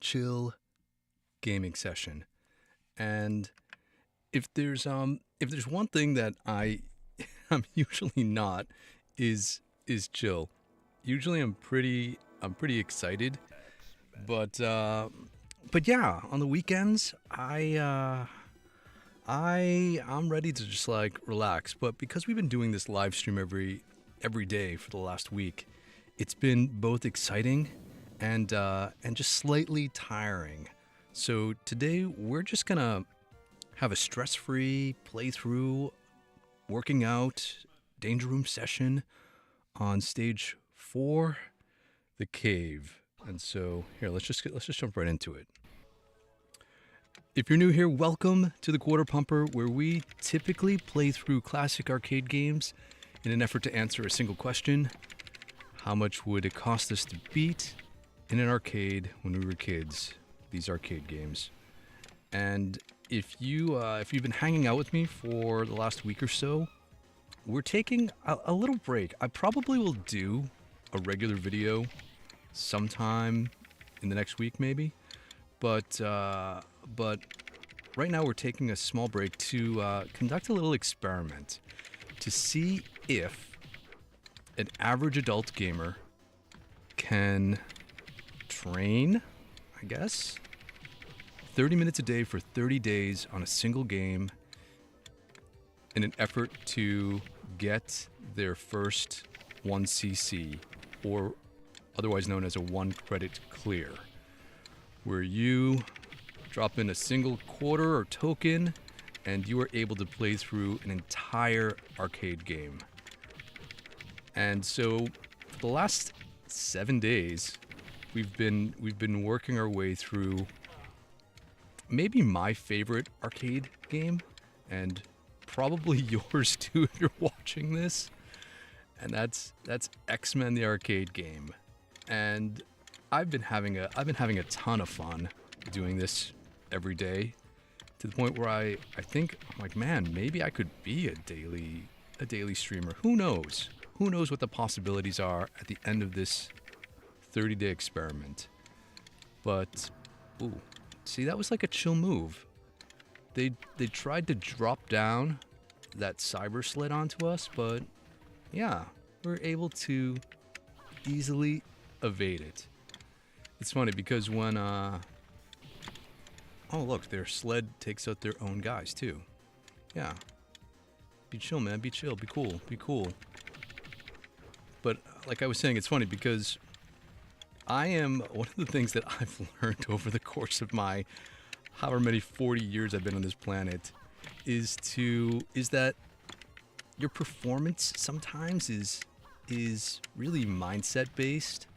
chill gaming session. And if there's one thing that I'm usually not is chill. Usually I'm pretty excited, but yeah, on the weekends I'm ready to just like relax. But because we've been doing this live stream every day for the last week, it's been both exciting and just slightly tiring. So today we're just gonna have a stress-free playthrough, working out, danger room session on stage 4, the cave. And so here, let's just jump right into it. If you're new here, welcome to the Quarter Pumper, where we typically play through classic arcade games in an effort to answer a single question: how much would it cost us to beat in an arcade when we were kids? These arcade games. And if you've been hanging out with me for the last week or so, we're taking a little break. I probably will do a regular video sometime in the next week, maybe. But right now we're taking a small break to conduct a little experiment to see if an average adult gamer can train, I guess, 30 minutes a day for 30 days on a single game in an effort to get their first 1cc, or otherwise known as a 1 credit clear, where you drop in a single quarter or token and you are able to play through an entire arcade game. And so for the last 7 days, we've been working our way through maybe my favorite arcade game, and probably yours too if you're watching this. And that's Xmen, the arcade game. And I've been having a ton of fun doing this every day, to the point where I think I'm like, man, maybe I could be a daily streamer. Who knows? Who knows what the possibilities are at the end of this 30-day experiment? But ooh, see, that was like a chill move. They tried to drop down that cyber sled onto us, but yeah, we're able to easily evade it. It's funny because when oh look, their sled takes out their own guys too. Yeah. Be chill, man. Be chill. Be cool. Be cool. But like I was saying, it's funny because one of the things that I've learned over the course of my however many 40 years I've been on this planet is that your performance sometimes is really mindset based.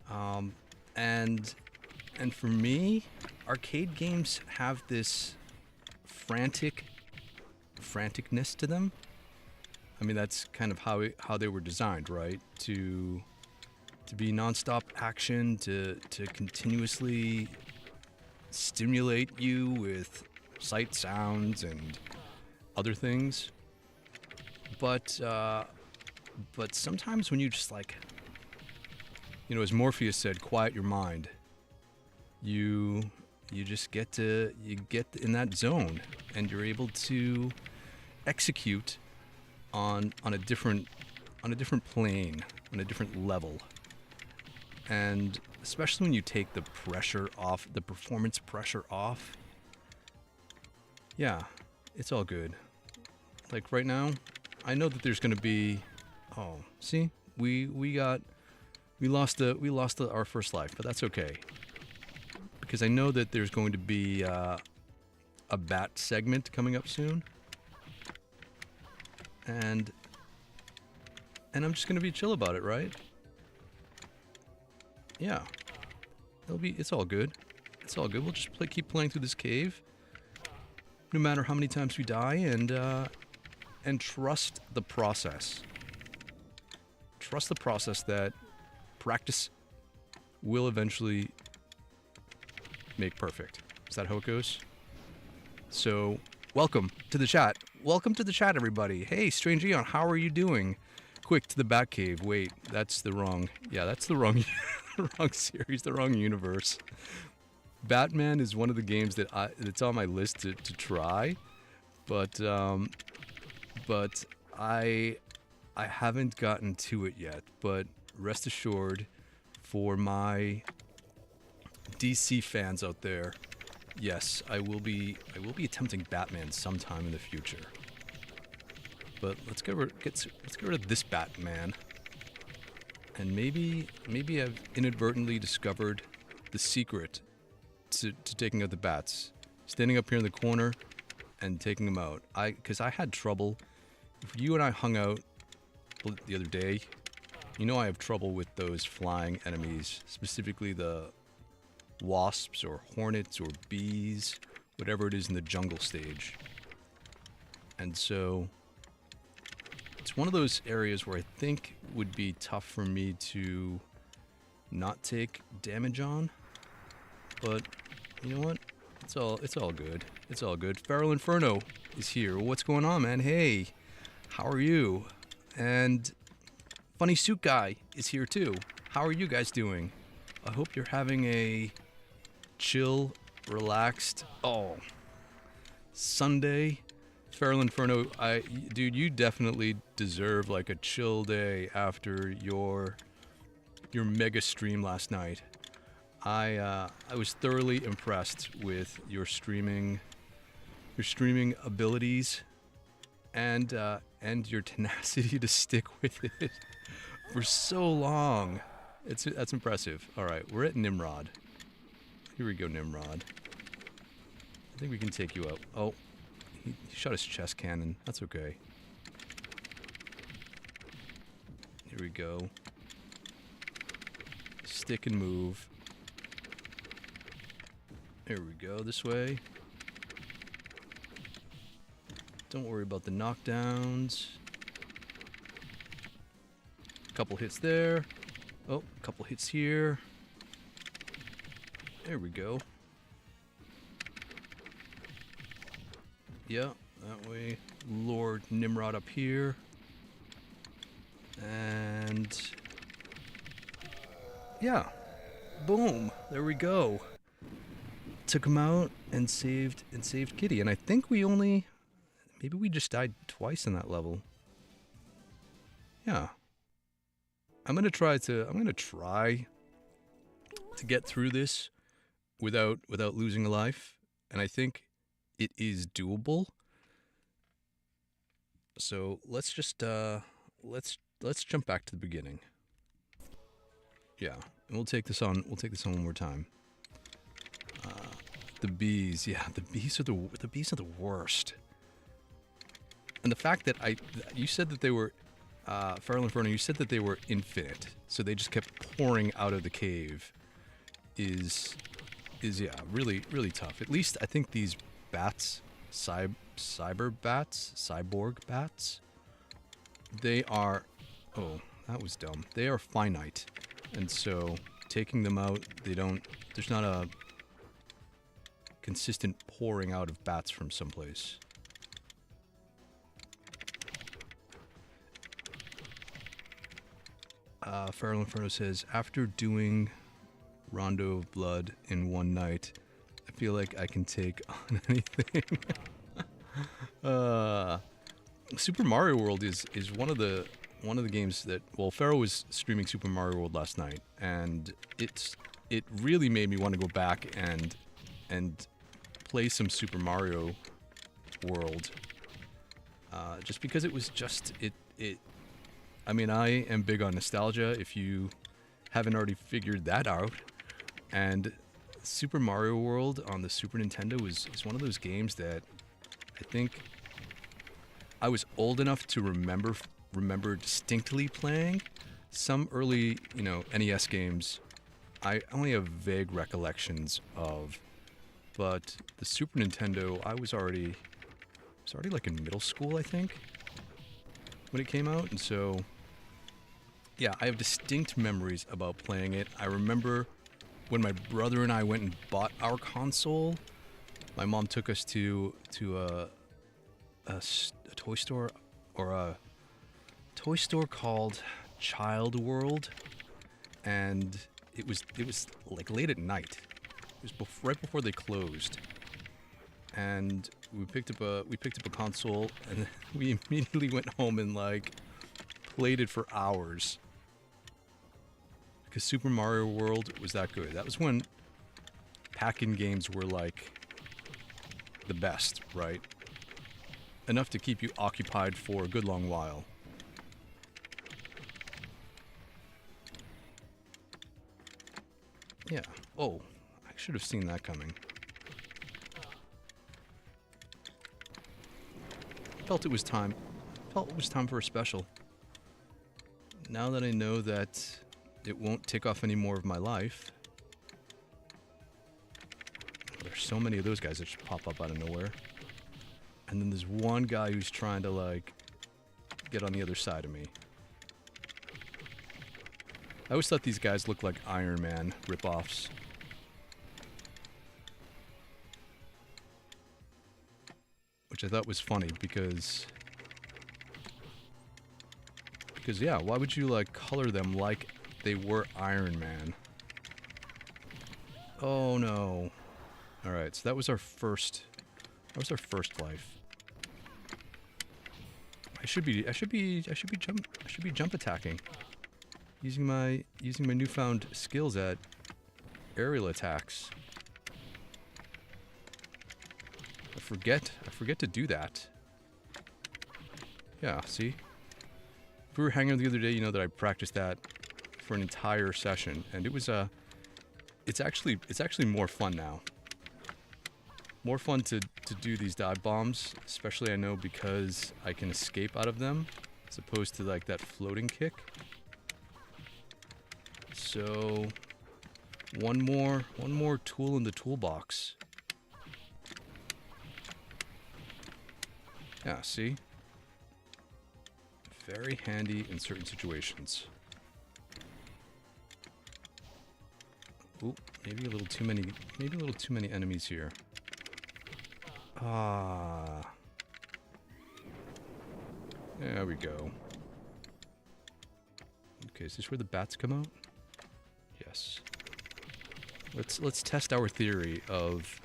And for me, arcade games have this franticness to them. I mean, that's kind of how they were designed, right? To be nonstop action, to continuously stimulate you with sight, sounds, and other things. But sometimes when you just like, you know, as Morpheus said, quiet your mind, you just get in that zone, and you're able to execute on a different plane, on a different level. And especially when you take the pressure off, the performance pressure off, yeah, it's all good. Like right now, I know that there's gonna be, oh, see, we lost our first life, but that's okay, because I know that there's going to be a bat segment coming up soon, and I'm just gonna be chill about it, right? Yeah, it's all good. It's all good. We'll just keep playing through this cave, no matter how many times we die, and trust the process. Trust the process that practice will eventually make perfect. Is that how it goes? So, welcome to the chat. Welcome to the chat, everybody. Hey, Strange Eon, how are you doing? Quick to the Batcave. Wait, that's the wrong. Yeah, that's the wrong. Wrong series, the wrong universe. Batman is one of the games that's on my list to try, but I haven't gotten to it yet. But rest assured, for my DC fans out there, yes, I will be attempting Batman sometime in the future. But let's get rid of this Batman, and maybe I've inadvertently discovered the secret to taking out the bats. Standing up here in the corner and taking them out. Because I had trouble. If you and I hung out the other day, you know I have trouble with those flying enemies, specifically the wasps or hornets or bees, whatever it is in the jungle stage. And so it's one of those areas where I think would be tough for me to not take damage on. But you know what? It's all good. It's all good. Feral Inferno is here. What's going on, man? Hey, how are you? And Funny Suit Guy is here too. How are you guys doing? I hope you're having a chill, relaxed, Sunday. Feral Inferno, dude, you definitely deserve like a chill day after your mega stream last night. I was thoroughly impressed with your streaming abilities, and your tenacity to stick with it for so long. That's impressive. All right, we're at Nimrod. Here we go, Nimrod. I think we can take you out. Oh, he shot his chest cannon. That's okay. Here we go. Stick and move. Here we go, this way. Don't worry about the knockdowns. Couple hits there. Oh, couple hits here. There we go. Yeah, that way. Lord Nimrod up here. And yeah. Boom. There we go. Took him out and saved Kitty. And I think maybe we just died twice in that level. Yeah. I'm gonna try to get through this without losing a life, and I think it is doable. So let's just let's jump back to the beginning. Yeah, and we'll take this on one more time. The bees, yeah, the bees are the worst. And the fact that you said that they were, Feral Inferno, you said that they were infinite, so they just kept pouring out of the cave, is yeah, really, really tough. At least I think these bats, cyborg bats, they are, oh, that was dumb. They are finite, and so taking them out, there's not a consistent pouring out of bats from someplace. Feral Inferno says, after doing Rondo of Blood in one night, I feel like I can take on anything. Super Mario World is one of the games that, well, Feral was streaming Super Mario World last night, and it really made me want to go back and play some Super Mario World, just because it was just it. I mean, I am big on nostalgia, if you haven't already figured that out, and Super Mario World on the Super Nintendo is one of those games that I think I was old enough to remember distinctly playing. Some early, NES games, I only have vague recollections of, but the Super Nintendo, I was already like in middle school, I think, when it came out, and so yeah, I have distinct memories about playing it. I remember when my brother and I went and bought our console. My mom took us to a toy store, or a toy store called Child World, and it was like late at night. It was right before they closed, and we picked up a console, and we immediately went home and like played it for hours because Super Mario World was that good. That was when pack-in games were like the best, right? Enough to keep you occupied for a good long while. Yeah. Oh, I should have seen that coming. Felt it was time for a special. Now that I know that it won't take off any more of my life. There's so many of those guys that just pop up out of nowhere. And then there's one guy who's trying to like get on the other side of me. I always thought these guys looked like Iron Man ripoffs. Which I thought was funny because yeah, why would you like color them like they were Iron Man? Oh no. Alright, so that was our first life. I should be jump attacking. Using my newfound skills at aerial attacks. I forget to do that. Yeah, see? If we were hanging out the other day, you know that I practiced that for an entire session, and it was it's actually more fun now. More fun to do these dive bombs, especially I know because I can escape out of them, as opposed to like that floating kick. So one more tool in the toolbox. Yeah, see? Very handy in certain situations. Ooh, maybe a little too many enemies here. Ah. There we go. Okay, is this where the bats come out? Yes. Let's test our theory of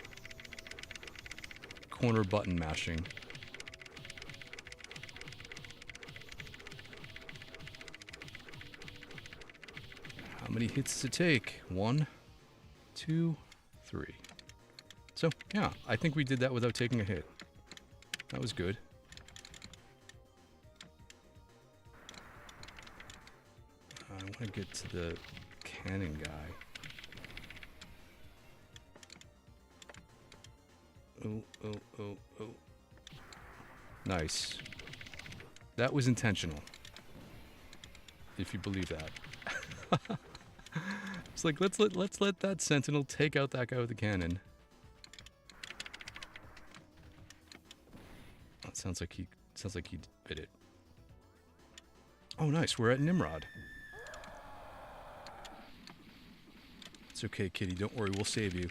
corner button mashing. How many hits does it take? 1, 2, 3. So, yeah, I think we did that without taking a hit. That was good. I want to get to the cannon guy. Oh. Nice. That was intentional. If you believe that. It's like let's let that sentinel take out that guy with the cannon. That sounds like he bit it. Oh nice, we're at Nimrod. It's okay, kitty, don't worry, we'll save you.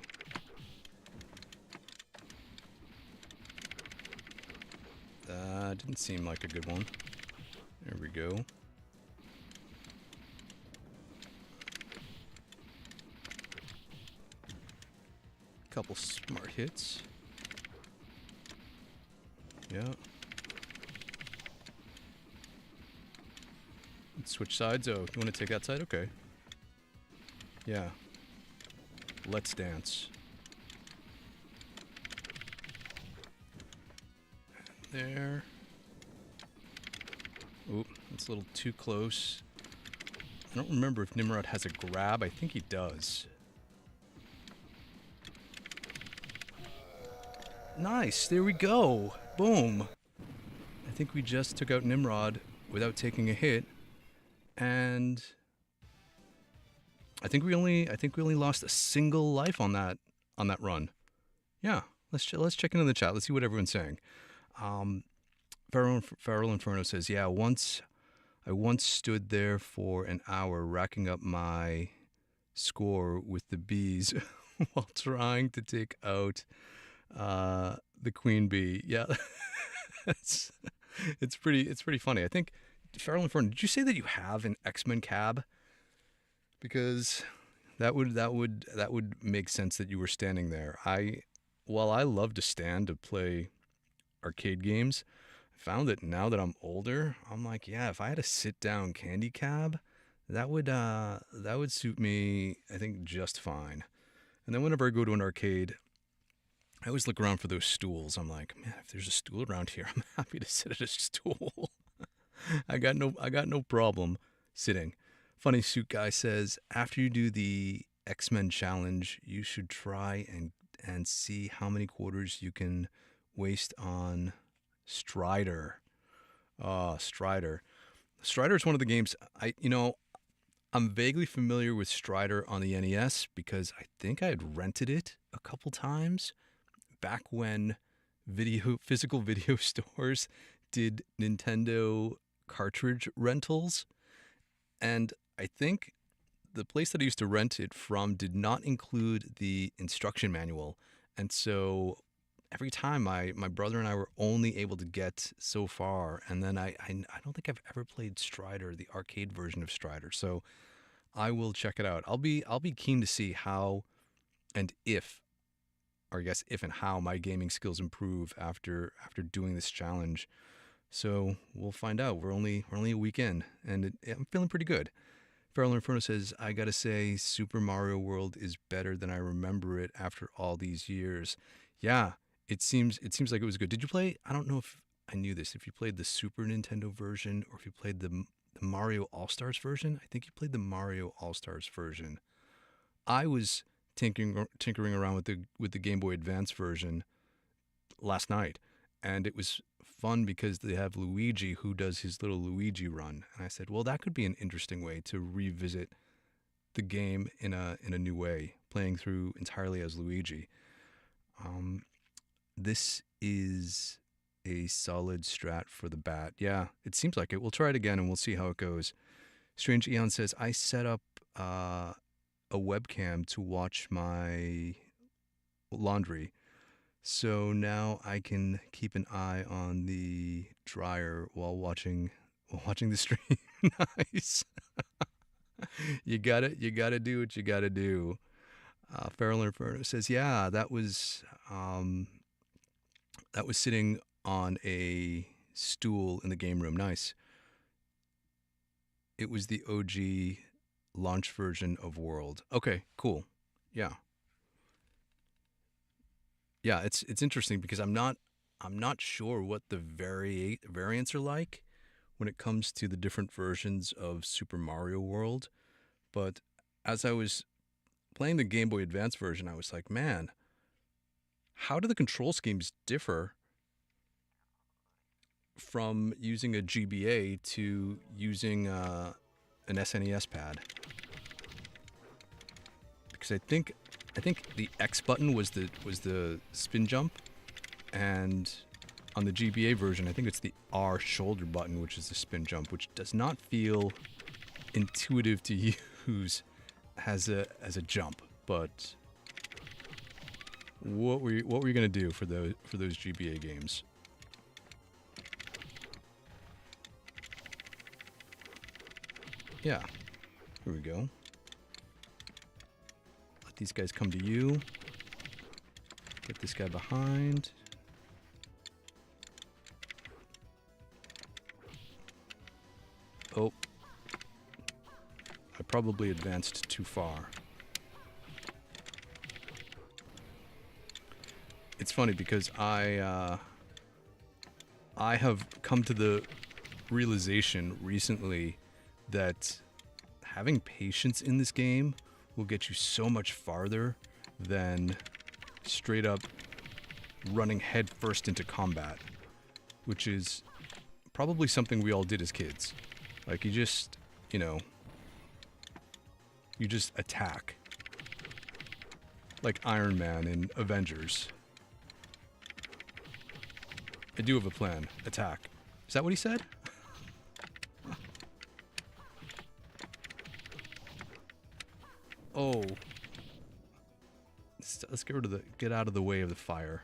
Didn't seem like a good one. There we go. Couple smart hits. Yeah. Let's switch sides. Oh, you want to take that side? Okay. Yeah. Let's dance. There. Oop, that's a little too close. I don't remember if Nimrod has a grab. I think he does. Nice, there we go. Boom. I think we just took out Nimrod without taking a hit, and I think we only lost a single life on that run. Yeah, let's check into the chat. Let's see what everyone's saying. Feral Inferno says, yeah, I once stood there for an hour racking up my score with the bees while trying to take out the queen bee. Yeah, it's pretty funny. I think, Feral Inferno, did you say that you have an Xmen cab? Because that would make sense that you were standing there. While I love to stand to play arcade games, I found that now that I'm older, I'm like, yeah, if I had a sit down candy cab, that would suit me, I think, just fine. And then whenever I go to an arcade, I always look around for those stools. I'm like, man, if there's a stool around here, I'm happy to sit at a stool. I got no problem sitting. Funny Suit Guy says, after you do the X-Men challenge, you should try and see how many quarters you can waste on Strider. Strider. Strider is one of the games I'm vaguely familiar with Strider on the NES because I think I had rented it a couple times back when physical video stores did Nintendo cartridge rentals. And I think the place that I used to rent it from did not include the instruction manual. And so every time my brother and I were only able to get so far. And then I don't think I've ever played Strider, the arcade version of Strider. So I will check it out. I'll be keen to see how and if, or I guess if and how my gaming skills improve after doing this challenge. So we'll find out. We're only a week in, and I'm feeling pretty good. Feral Inferno says, I gotta say, Super Mario World is better than I remember it after all these years. Yeah, it seems like it was good. Did you play? I don't know if I knew this. If you played the Super Nintendo version or if you played the Mario All Stars version. I think you played the Mario All Stars version. I was tinkering around with the Game Boy Advance version last night, and it was fun because they have Luigi who does his little Luigi run, and I said, well, that could be an interesting way to revisit the game in a new way, playing through entirely as Luigi. Um, this is a solid strat for the bat. Yeah, it seems like it. We'll try it again and we'll see how it goes. Strange Eon says, I set up a webcam to watch my laundry. So now I can keep an eye on the dryer while watching the stream. Nice. You gotta do what you gotta do. Feral Inferno says, yeah, that was sitting on a stool in the game room. Nice. It was the OG launch version of World. Okay, cool. Yeah. Yeah, it's interesting because I'm not sure what the variants are like when it comes to the different versions of Super Mario World, but as I was playing the Game Boy Advance version, I was like, man, how do the control schemes differ from using a GBA to using an SNES pad? Because I think the X button was the spin jump, and on the GBA version, I think it's the R shoulder button, which is the spin jump, which does not feel intuitive to use as a jump. But what were you gonna do for those GBA games? Yeah, here we go. Let these guys come to you. Get this guy behind. Oh, I probably advanced too far. It's funny because I have come to the realization recently that having patience in this game will get you so much farther than straight up running headfirst into combat, which is probably something we all did as kids. Like you just attack. Like Iron Man in Avengers. I do have a plan. Attack. Is that what he said? Oh. Let's get out of the way of the fire.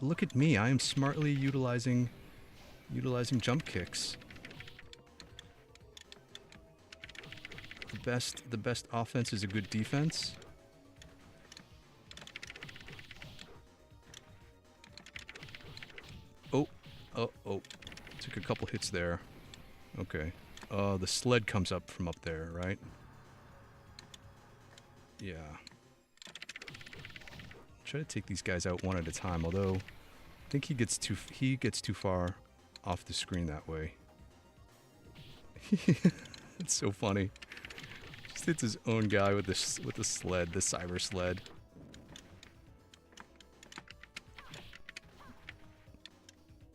Look at me. I am smartly utilizing jump kicks. the best offense is a good defense. Oh. Took a couple hits there. Okay. The sled comes up from up there, right? Yeah. Try to take these guys out one at a time, although I think he gets too far off the screen that way. It's so funny. Just hits his own guy with the sled, the cyber sled.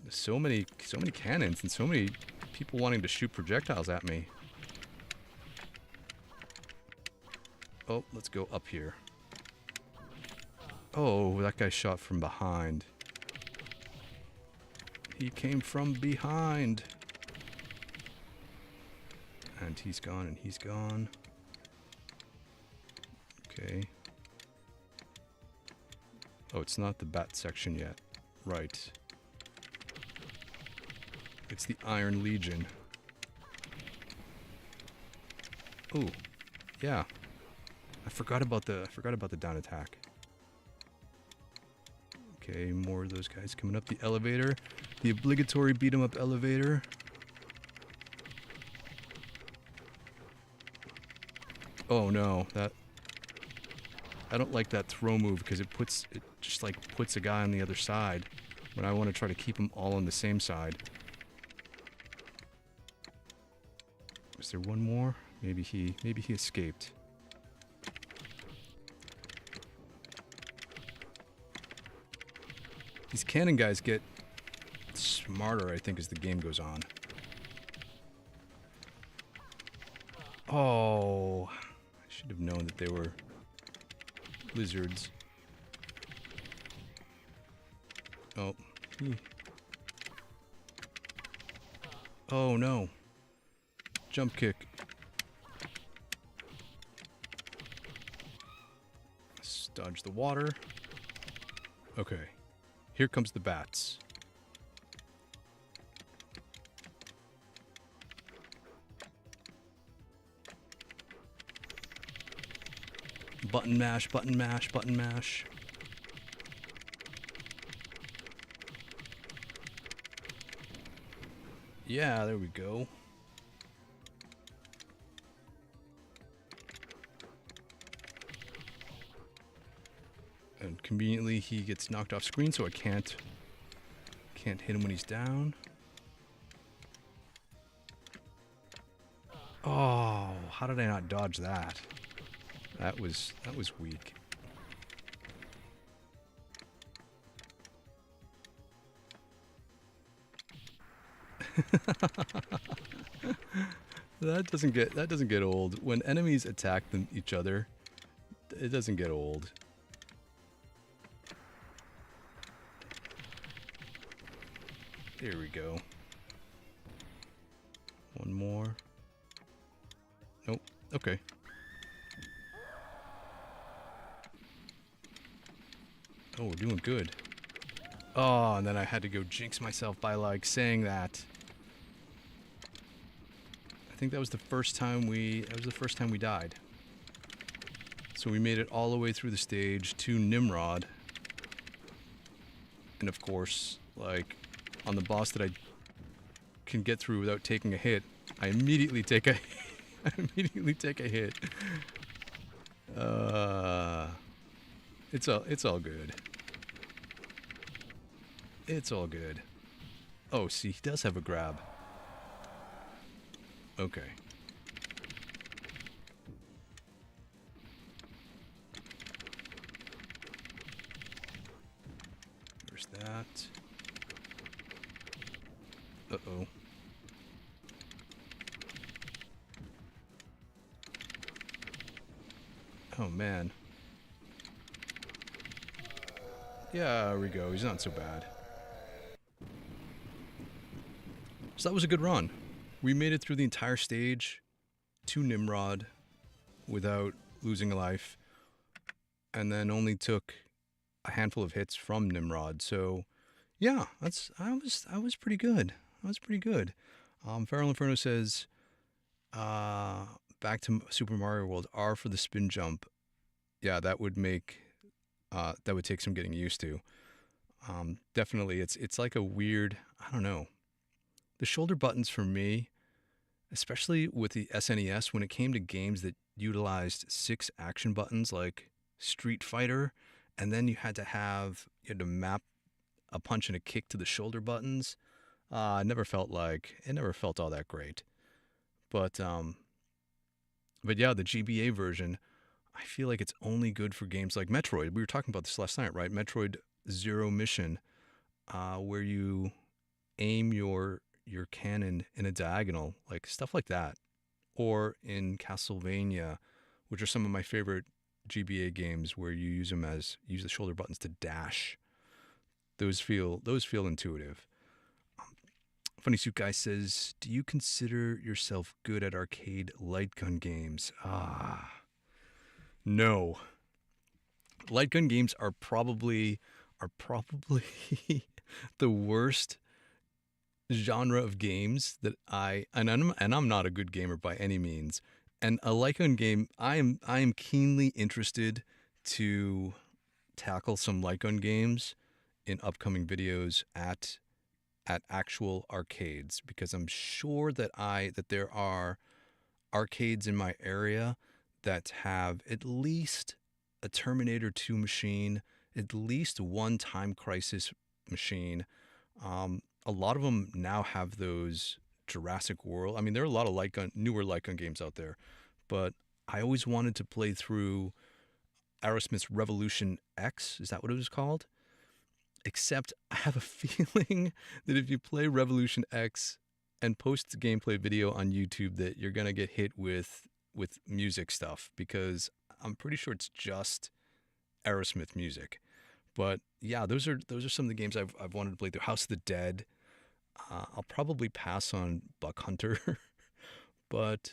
There's so many cannons and so many people wanting to shoot projectiles at me. Oh, let's go up here. Oh, that guy shot from behind. He came from behind. And he's gone, and he's gone. Okay. Oh, it's not the bat section yet. Right. It's the Iron Legion. Ooh. Yeah. I forgot about the down attack. Okay, more of those guys coming up the elevator. The obligatory beat 'em up elevator. Oh no, I don't like that throw move because it just like puts a guy on the other side when I want to try to keep them all on the same side. Is there one more? Maybe he escaped. These cannon guys get smarter, I think, as the game goes on. Oh, I should have known that they were lizards. Oh. Oh no. Jump kick. Let's dodge the water. Okay. Here comes the bats. Button mash, button mash, button mash. Yeah, there we go. And conveniently he gets knocked off screen, so I can't hit him when he's down. Oh, how did I not dodge that? That was weak. That doesn't get old. When enemies attack each other, it doesn't get old. Here we go. One more. Nope. Okay. Oh, we're doing good. Oh, and then I had to go jinx myself by like saying that. I think that was the first time we died. So we made it all the way through the stage to Nimrod. And of course, like on the boss that I can get through without taking a hit, I immediately take a hit. It's all good. It's all good. Oh, see, he does have a grab. Okay. There's that. Uh-oh. Oh, man. Yeah, there we go. He's not so bad. So that was a good run. We made it through the entire stage to Nimrod without losing a life, and then only took a handful of hits from Nimrod. So, yeah, I was pretty good. I was pretty good. Feral Inferno says, back to Super Mario World, R for the spin jump. Yeah, that would take some getting used to. Definitely, it's like a weird. I don't know. The shoulder buttons for me, especially with the SNES, when it came to games that utilized 6 action buttons like Street Fighter, and then you had to map a punch and a kick to the shoulder buttons. It never felt all that great. But yeah, the GBA version, I feel like it's only good for games like Metroid. We were talking about this last night, right? Metroid Zero Mission, where you aim your cannon in a diagonal, like stuff like that, or in Castlevania, which are some of my favorite GBA games, where you use the shoulder buttons to dash. Those feel intuitive. Funny Suit Guy says, "Do you consider yourself good at arcade light gun games?" No. Light gun games are probably the worst genre of games that I'm not a good gamer by any means. And a light gun game, I am keenly interested to tackle some light gun games in upcoming videos at actual arcades, because I'm sure that there are arcades in my area that have at least a Terminator 2 machine, at least one Time Crisis machine. A lot of them now have those Jurassic World. I mean, there are a lot of newer light gun games out there, but I always wanted to play through Aerosmith's Revolution X. Is that what it was called? Except I have a feeling that if you play Revolution X and post the gameplay video on YouTube, that you're gonna get hit with music stuff, because I'm pretty sure it's just Aerosmith music. But yeah, those are some of the games I've wanted to play through. House of the Dead. I'll probably pass on Buck Hunter, but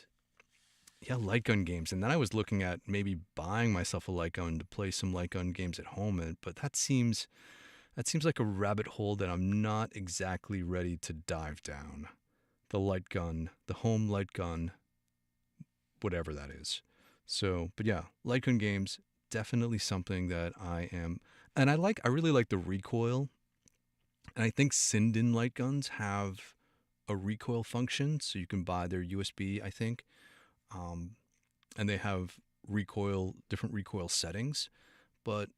yeah, light gun games. And then I was looking at maybe buying myself a light gun to play some light gun games at home, but that seems like a rabbit hole that I'm not exactly ready to dive down. The light gun, the home light gun, whatever that is. So, but yeah, light gun games, definitely something that I am, and I really like the recoil. And I think Sinden light guns have a recoil function, so you can buy their USB, I think. Um, and they have different recoil settings. But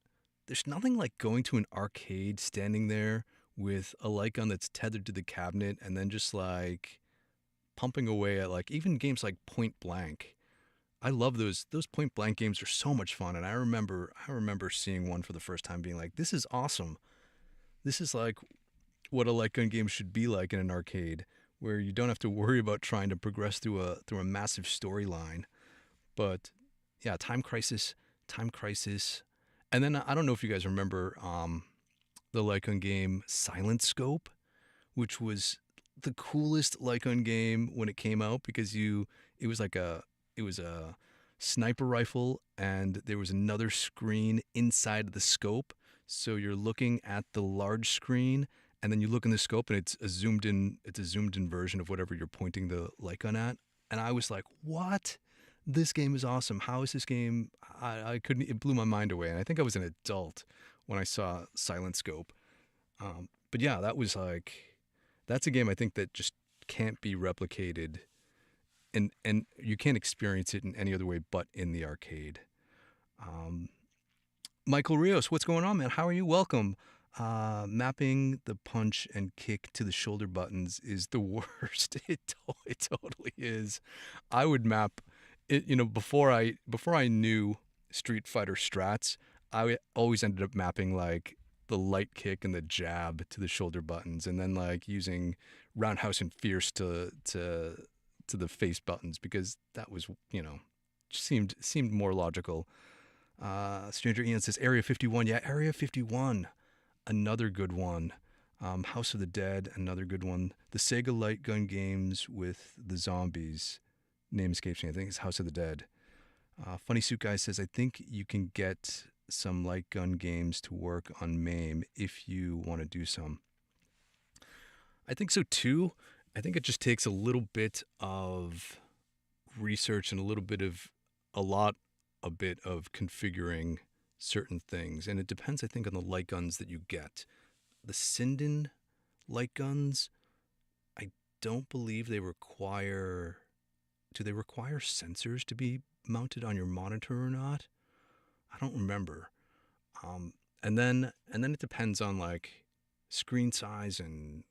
there's nothing like going to an arcade, standing there with a light gun that's tethered to the cabinet, and then just like pumping away at, like, even games like Point Blank. I love those. Those Point Blank games are so much fun, and I remember seeing one for the first time, being like, "This is awesome. This is like what a light gun game should be like in an arcade, where you don't have to worry about trying to progress through a massive storyline." But yeah, Time Crisis, and then I don't know if you guys remember the light gun game Silent Scope, which was the coolest light gun game when it came out, because it was like it was a sniper rifle, and there was another screen inside the scope, so you're looking at the large screen, and then you look in the scope, and it's a zoomed in version of whatever you're pointing the light gun at. And I was like, what? This game is awesome. How is this game? I couldn't. It blew my mind away. And I think I was an adult when I saw Silent Scope. But yeah, that's a game I think that just can't be replicated, and you can't experience it in any other way but in the arcade. Um, Michael Rios, what's going on, man? How are you? Welcome. Mapping the punch and kick to the shoulder buttons is the worst. It totally is. I would map it, before I knew Street Fighter strats. Always ended up mapping like the light kick and the jab to the shoulder buttons, and then like using roundhouse and fierce to the face buttons, because that was, seemed more logical. Stranger Ian says Area 51. Yeah, Area 51, another good one. House of the Dead, another good one. The Sega light gun games with the zombies, name escapes me. I think it's House of the Dead. Funny Suit Guy says, I think you can get some light gun games to work on MAME if you want to do some. I think so too. I think it just takes a little bit of research and a bit of configuring certain things, and it depends, I think, on the light guns that you get. The Sinden light guns, I don't believe they require. Do they require sensors to be mounted on your monitor or not? I don't remember. And then it depends on like screen size and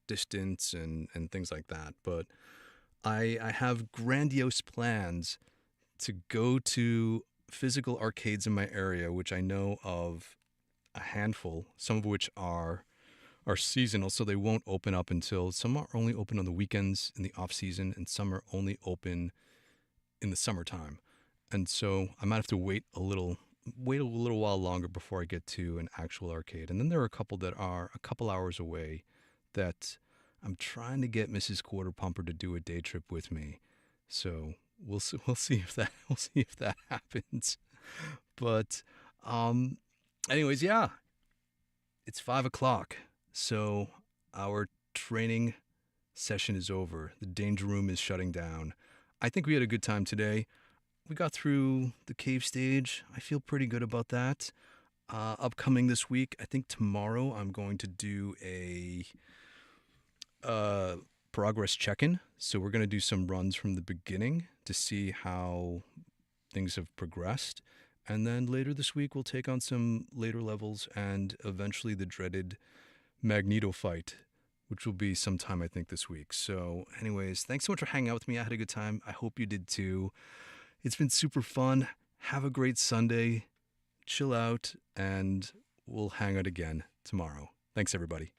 distance and things like that. But I have grandiose plans to go to physical arcades in my area, which I know of a handful, some of which are seasonal, so they won't open up until some are only open on the weekends in the off season, and some are only open in the summertime. And so I might have to wait a little while longer before I get to an actual arcade. And then there are a couple that are a couple hours away that I'm trying to get Mrs. Quarter Pumper to do a day trip with me. So we'll see if that we'll see if that happens. But anyways, yeah, it's 5 o'clock. So our training session is over. The danger room is shutting down. I think we had a good time today. We got through the cave stage. I feel pretty good about that. Upcoming this week, I think tomorrow I'm going to do a progress check-in. So we're going to do some runs from the beginning to see how things have progressed. And then later this week, we'll take on some later levels and eventually the dreaded Magneto fight, which will be sometime, I think, this week. So anyways, thanks so much for hanging out with me. I had a good time. I hope you did too. It's been super fun. Have a great Sunday. Chill out, and we'll hang out again tomorrow. Thanks, everybody.